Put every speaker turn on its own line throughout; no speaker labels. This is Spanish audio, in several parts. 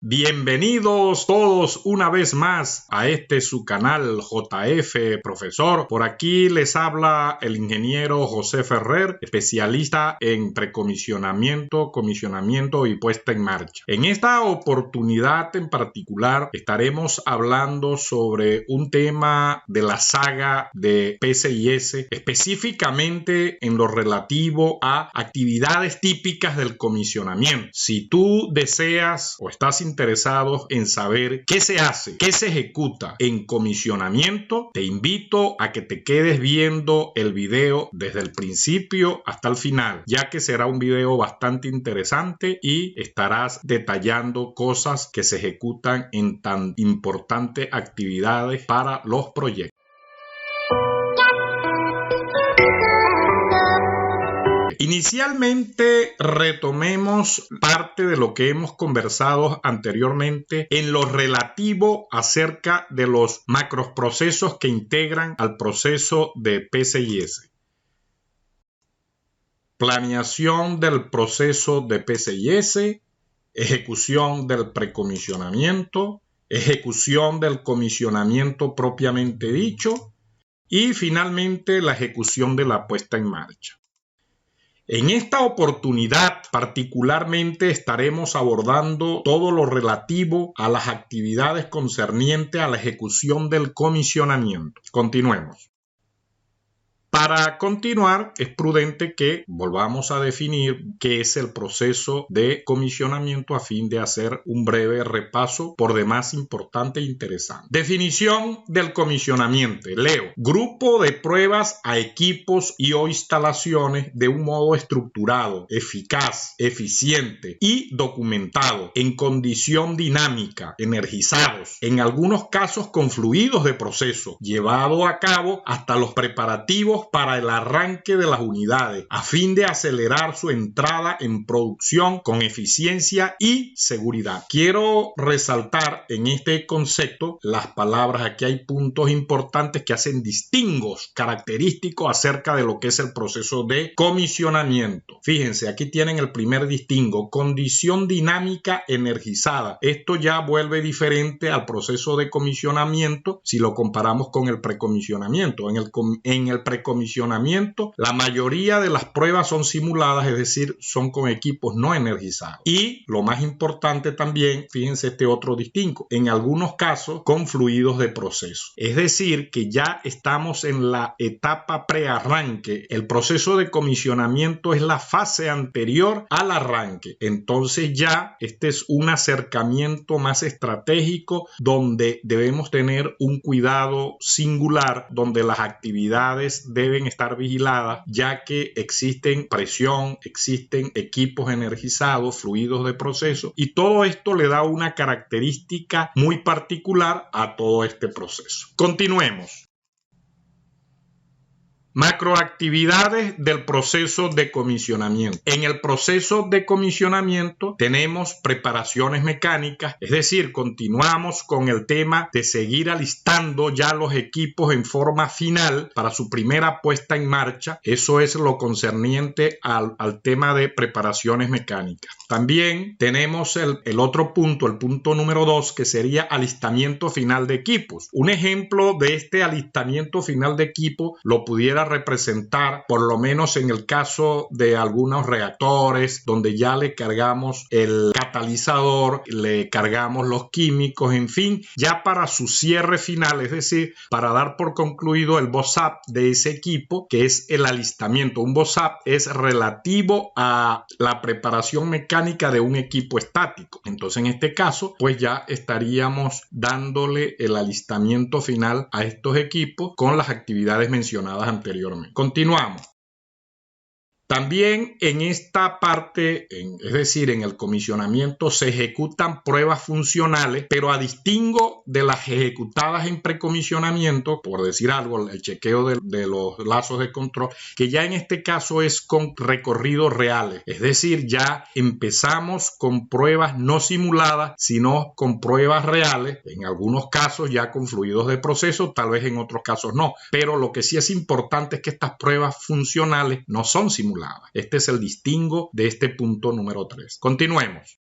Bienvenidos todos una vez más a su canal JF Profesor. Por aquí les habla el ingeniero José Ferrer, especialista en precomisionamiento, comisionamiento y puesta en marcha. En esta oportunidad en particular estaremos hablando sobre un tema de la saga de PCIS, específicamente en lo relativo a actividades típicas del comisionamiento. Si tú deseas o estás interesados en saber qué se hace, qué se ejecuta en comisionamiento, te invito a que te quedes viendo el video desde el principio hasta el final, ya que será un video bastante interesante y estarás detallando cosas que se ejecutan en tan importantes actividades para los proyectos. Inicialmente retomemos parte de lo que hemos conversado anteriormente en lo relativo acerca de los macroprocesos que integran al proceso de PCIS. Planeación del proceso de PCIS, ejecución del precomisionamiento, ejecución del comisionamiento propiamente dicho y finalmente la ejecución de la puesta en marcha. En esta oportunidad particularmente estaremos abordando todo lo relativo a las actividades concernientes a la ejecución del comisionamiento. Continuemos. Para continuar, es prudente que volvamos a definir qué es el proceso de comisionamiento a fin de hacer un breve repaso por demás importante e interesante. Definición del comisionamiento. Leo. Grupo de pruebas a equipos y o instalaciones de un modo estructurado, eficaz, eficiente y documentado en condición dinámica, energizados, en algunos casos con fluidos de proceso, llevado a cabo hasta los preparativos para el arranque de las unidades a fin de acelerar su entrada en producción con eficiencia y seguridad. Quiero resaltar en este concepto las palabras. Aquí hay puntos importantes que hacen distingos característicos acerca de lo que es el proceso de comisionamiento. Fíjense, aquí tienen el primer distingo, condición dinámica energizada. Esto ya vuelve diferente al proceso de comisionamiento si lo comparamos con el precomisionamiento. En el precomisionamiento, la mayoría de las pruebas son simuladas, es decir, son con equipos no energizados. Y lo más importante también, fíjense este otro distinto, en algunos casos con fluidos de proceso. Es decir, que ya estamos en la etapa prearranque. El proceso de comisionamiento es la fase anterior al arranque. Entonces ya este es un acercamiento más estratégico donde debemos tener un cuidado singular, donde las actividades deben estar vigiladas, ya que existen presión, existen equipos energizados, fluidos de proceso, y todo esto le da una característica muy particular a todo este proceso. Continuemos. Macroactividades del proceso de comisionamiento. En el proceso de comisionamiento tenemos preparaciones mecánicas, es decir, continuamos con el tema de seguir alistando ya los equipos en forma final para su primera puesta en marcha. Eso es lo concerniente al tema de preparaciones mecánicas. También tenemos el otro punto, el punto número 2, que sería alistamiento final de equipos. Un ejemplo de este alistamiento final de equipo lo pudiera representar, por lo menos en el caso de algunos reactores, donde ya le cargamos el catalizador, le cargamos los químicos, en fin, ya para su cierre final, es decir, para dar por concluido el BOSAP de ese equipo, que es el alistamiento. Un BOSAP es relativo a la preparación mecánica de un equipo estático. Entonces, en este caso, pues ya estaríamos dándole el alistamiento final a estos equipos con las actividades mencionadas anteriormente. Continuamos. También en esta parte, es decir, en el comisionamiento, se ejecutan pruebas funcionales, pero a distingo de las ejecutadas en precomisionamiento, por decir algo, el chequeo de los lazos de control, que ya en este caso es con recorridos reales. Es decir, ya empezamos con pruebas no simuladas, sino con pruebas reales, en algunos casos ya con fluidos de proceso, tal vez en otros casos no. Pero lo que sí es importante es que estas pruebas funcionales no son simuladas. Este es el distingo de este punto número 3. Continuemos.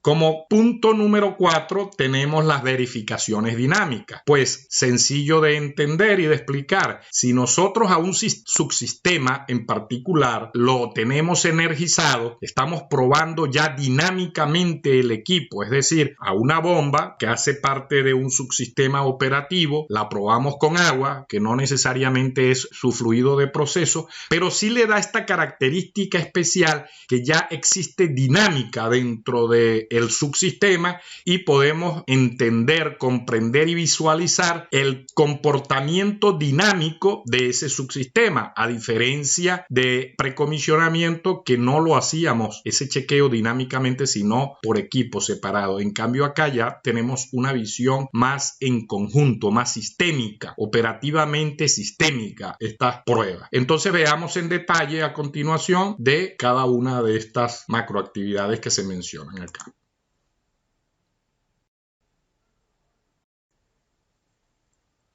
Como punto número 4 tenemos las verificaciones dinámicas. Pues sencillo de entender y de explicar. Si nosotros a un subsistema en particular lo tenemos energizado, estamos probando ya dinámicamente el equipo, es decir, a una bomba que hace parte de un subsistema operativo, la probamos con agua, que no necesariamente es su fluido de proceso, pero sí le da esta característica especial que ya existe dinámica dentro del subsistema y podemos entender, comprender y visualizar el comportamiento dinámico de ese subsistema, a diferencia de precomisionamiento que no lo hacíamos, ese chequeo dinámicamente, sino por equipo separado. En cambio, acá ya tenemos una visión más en conjunto, más sistémica, operativamente sistémica, estas pruebas. Entonces veamos en detalle a continuación de cada una de estas macroactividades que se mencionan acá.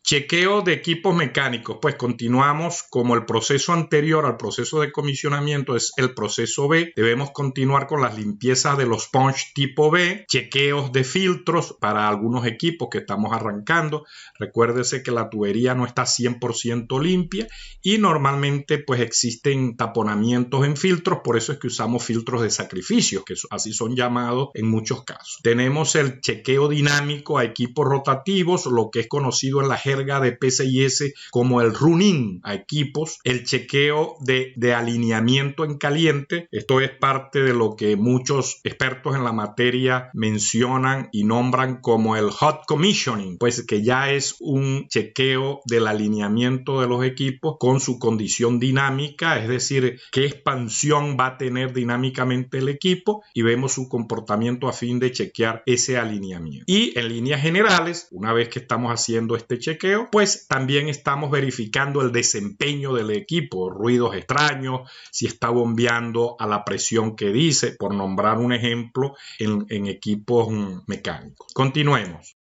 Chequeo de equipos mecánicos, pues continuamos como el proceso anterior al proceso de comisionamiento es el proceso B. Debemos continuar con las limpiezas de los punch tipo B, chequeos de filtros para algunos equipos que estamos arrancando. Recuérdese que la tubería no está 100% limpia y normalmente pues existen taponamientos en filtros, por eso es que usamos filtros de sacrificio, que así son llamados en muchos casos. Tenemos el chequeo dinámico a equipos rotativos, lo que es conocido en la jerga de PCIS como el run-in a equipos, el chequeo de alineamiento en caliente. Esto es parte de lo que muchos expertos en la materia mencionan y nombran como el hot commissioning, pues que ya es un chequeo del alineamiento de los equipos con su condición dinámica, es decir, qué expansión va a tener dinámicamente el equipo y vemos su comportamiento a fin de chequear ese alineamiento. Y en líneas generales, una vez que estamos haciendo este chequeo, pues también estamos verificando el desempeño del equipo, ruidos extraños, si está bombeando a la presión que dice, por nombrar un ejemplo en equipos mecánicos. Continuemos.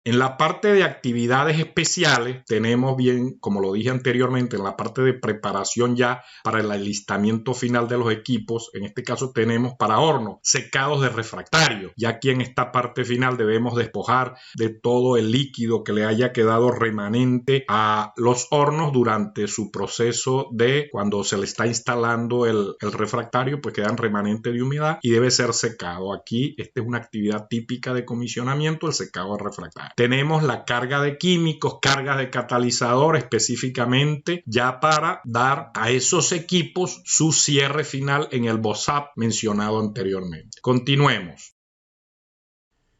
En la parte de actividades especiales tenemos bien, como lo dije anteriormente, en la parte de preparación ya para el alistamiento final de los equipos, en este caso tenemos para horno, secados de refractario. Ya aquí en esta parte final debemos despojar de todo el líquido que le haya quedado remanente a los hornos durante su proceso de cuando se le está instalando el refractario, pues quedan remanentes de humedad y debe ser secado. Aquí esta es una actividad típica de comisionamiento, el secado de refractario. Tenemos la carga de químicos, cargas de catalizador específicamente ya para dar a esos equipos su cierre final en el BOSAP mencionado anteriormente. Continuemos.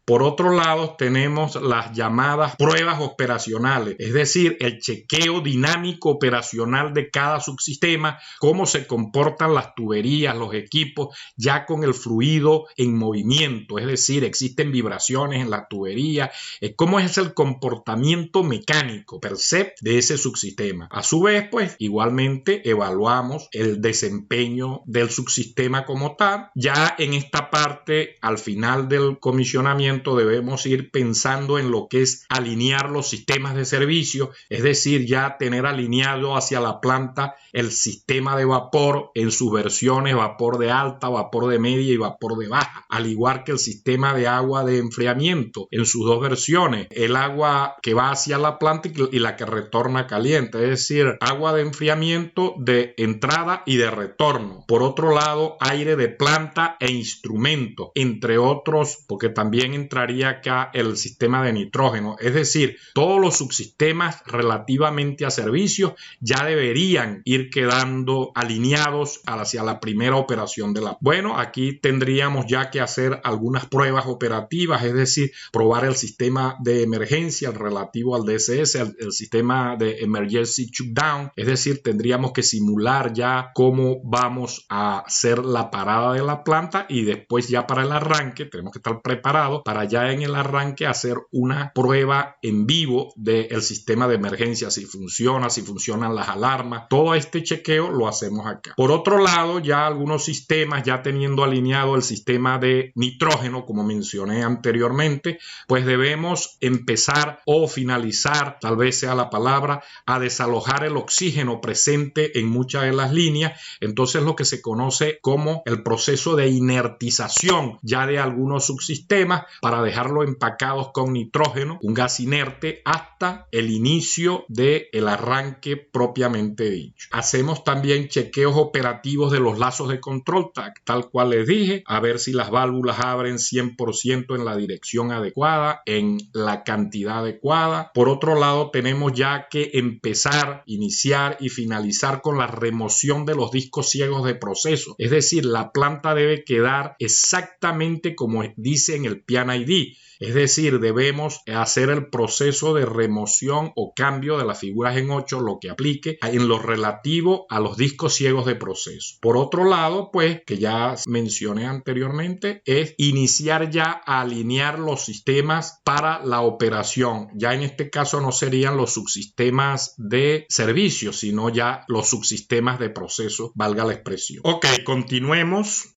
Por otro lado, tenemos las llamadas pruebas operacionales, es decir, el chequeo dinámico operacional de cada subsistema, cómo se comportan las tuberías, los equipos, ya con el fluido en movimiento, es decir, existen vibraciones en la tubería, cómo es el comportamiento mecánico per se de ese subsistema. A su vez, pues, igualmente evaluamos el desempeño del subsistema como tal. Ya en esta parte, al final del comisionamiento, debemos ir pensando en lo que es alinear los sistemas de servicio, es decir, ya tener alineado hacia la planta el sistema de vapor en sus versiones vapor de alta, vapor de media y vapor de baja, al igual que el sistema de agua de enfriamiento en sus dos versiones, el agua que va hacia la planta y la que retorna caliente, es decir, agua de enfriamiento de entrada y de retorno. Por otro lado, aire de planta e instrumento, entre otros, porque también entraría acá el sistema de nitrógeno, es decir, todos los subsistemas relativamente a servicios ya deberían ir quedando alineados hacia la primera operación de la. Bueno, aquí tendríamos ya que hacer algunas pruebas operativas, es decir, probar el sistema de emergencia relativo al DSS, el sistema de Emergency Shutdown, es decir, tendríamos que simular ya cómo vamos a hacer la parada de la planta y después ya para el arranque tenemos que estar preparados para para ya en el arranque hacer una prueba en vivo del sistema de emergencia, si funcionan las alarmas. Todo este chequeo lo hacemos acá. Por otro lado, ya algunos sistemas, ya teniendo alineado el sistema de nitrógeno, como mencioné anteriormente, pues debemos empezar o finalizar, tal vez sea la palabra, a desalojar el oxígeno presente en muchas de las líneas. Entonces lo que se conoce como el proceso de inertización ya de algunos subsistemas para dejarlo empacados con nitrógeno, un gas inerte, hasta el inicio del arranque propiamente dicho. Hacemos también chequeos operativos de los lazos de control, tal cual les dije, a ver si las válvulas abren 100% en la dirección adecuada, en la cantidad adecuada. Por otro lado, tenemos ya que empezar, iniciar y finalizar con la remoción de los discos ciegos de proceso. Es decir, la planta debe quedar exactamente como dice en el PIAN-ID. Es decir, debemos hacer el proceso de remoción o cambio de las figuras en 8, lo que aplique en lo relativo a los discos ciegos de proceso. Por otro lado, pues, que ya mencioné anteriormente, es iniciar ya a alinear los sistemas para la operación. Ya en este caso no serían los subsistemas de servicio, sino ya los subsistemas de proceso, valga la expresión. Ok, continuemos.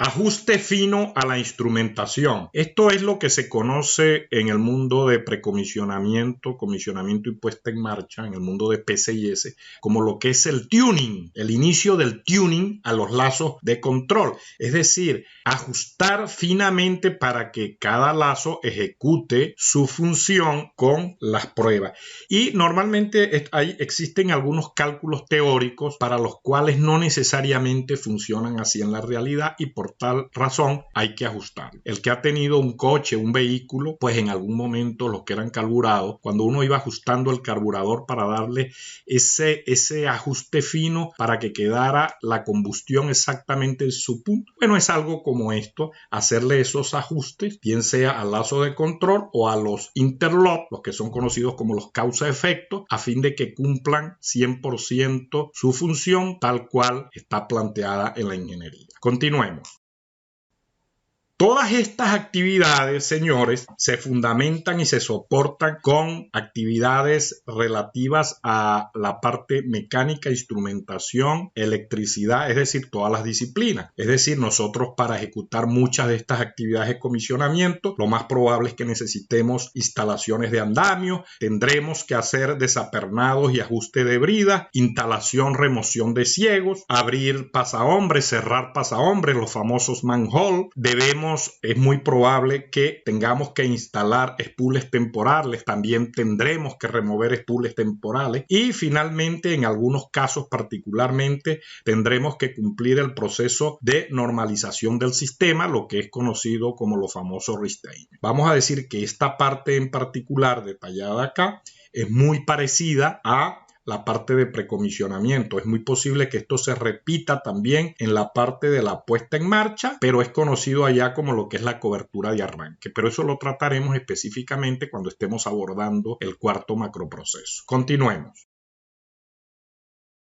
Ajuste fino a la instrumentación. Esto es lo que se conoce en el mundo de precomisionamiento, comisionamiento y puesta en marcha, en el mundo de PCIS, como lo que es el tuning, el inicio del tuning a los lazos de control. Es decir, ajustar finamente para que cada lazo ejecute su función con las pruebas. Y normalmente existen algunos cálculos teóricos para los cuales no necesariamente funcionan así en la realidad y por tal razón hay que ajustar. El que ha tenido un coche, un vehículo, pues en algún momento los que eran carburados, cuando uno iba ajustando el carburador para darle ese ajuste fino para que quedara la combustión exactamente en su punto, bueno, es algo como esto, hacerle esos ajustes, bien sea al lazo de control o a los interlock, los que son conocidos como los causa-efecto, a fin de que cumplan 100% su función tal cual está planteada en la ingeniería. Continuemos. Todas estas actividades, señores, se fundamentan y se soportan con actividades relativas a la parte mecánica, instrumentación, electricidad, es decir, todas las disciplinas. Es decir, nosotros para ejecutar muchas de estas actividades de comisionamiento, lo más probable es que necesitemos instalaciones de andamio, tendremos que hacer desapernados y ajuste de brida, instalación, remoción de ciegos, abrir pasahombres, cerrar pasahombres, los famosos manhole. Es muy probable que tengamos que instalar spools temporales, también tendremos que remover spools temporales y finalmente en algunos casos particularmente tendremos que cumplir el proceso de normalización del sistema, lo que es conocido como los famosos restart. Vamos a decir que esta parte en particular detallada acá es muy parecida a la parte de precomisionamiento. Es muy posible que esto se repita también en la parte de la puesta en marcha, pero es conocido allá como lo que es la cobertura de arranque. Pero eso lo trataremos específicamente cuando estemos abordando el cuarto macroproceso. Continuemos.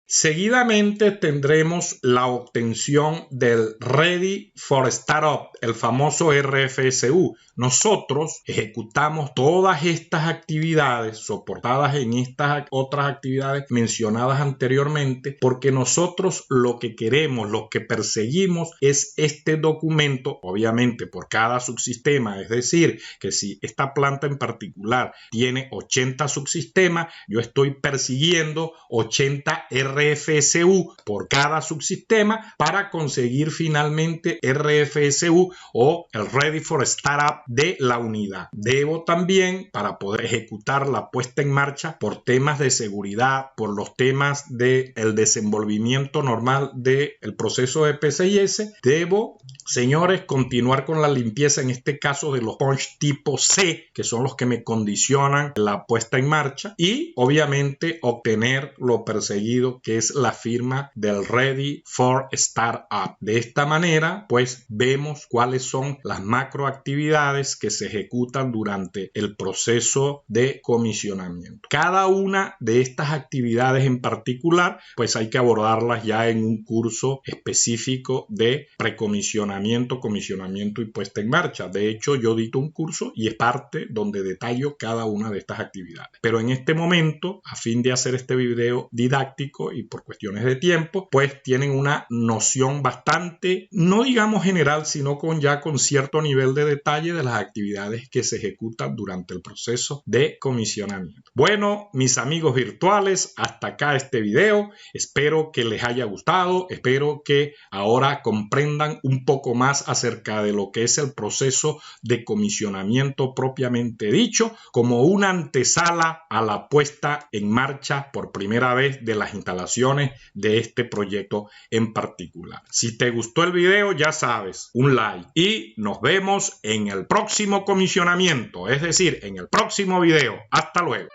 Seguidamente tendremos la obtención del Ready for Startup, el famoso RFSU. Nosotros ejecutamos todas estas actividades soportadas en estas otras actividades mencionadas anteriormente porque nosotros lo que queremos, lo que perseguimos es este documento, obviamente por cada subsistema, es decir, que si esta planta en particular tiene 80 subsistemas, yo estoy persiguiendo 80 RFSU por cada subsistema para conseguir finalmente RFSU o el Ready for Startup de la unidad. Debo también, para poder ejecutar la puesta en marcha por temas de seguridad, por los temas del desenvolvimiento normal del proceso de PCIS, debo, señores, continuar con la limpieza, en este caso de los punch tipo C, que son los que me condicionan la puesta en marcha, y obviamente obtener lo perseguido, que es la firma del Ready for Startup. De esta manera, pues vemos cuáles son las macroactividades que se ejecutan durante el proceso de comisionamiento. Cada una de estas actividades en particular, pues hay que abordarlas ya en un curso específico de precomisionamiento almacenamiento, comisionamiento y puesta en marcha. De hecho, yo dicto un curso y es parte donde detallo cada una de estas actividades. Pero en este momento, a fin de hacer este video didáctico y por cuestiones de tiempo, pues tienen una noción bastante, no digamos general, sino ya con cierto nivel de detalle de las actividades que se ejecutan durante el proceso de comisionamiento. Bueno, mis amigos virtuales, hasta acá este video. Espero que les haya gustado, espero que ahora comprendan un poco más acerca de lo que es el proceso de comisionamiento propiamente dicho, como una antesala a la puesta en marcha por primera vez de las instalaciones de este proyecto en particular. Si te gustó el video, ya sabes, un like y nos vemos en el próximo comisionamiento, es decir, en el próximo video. Hasta luego.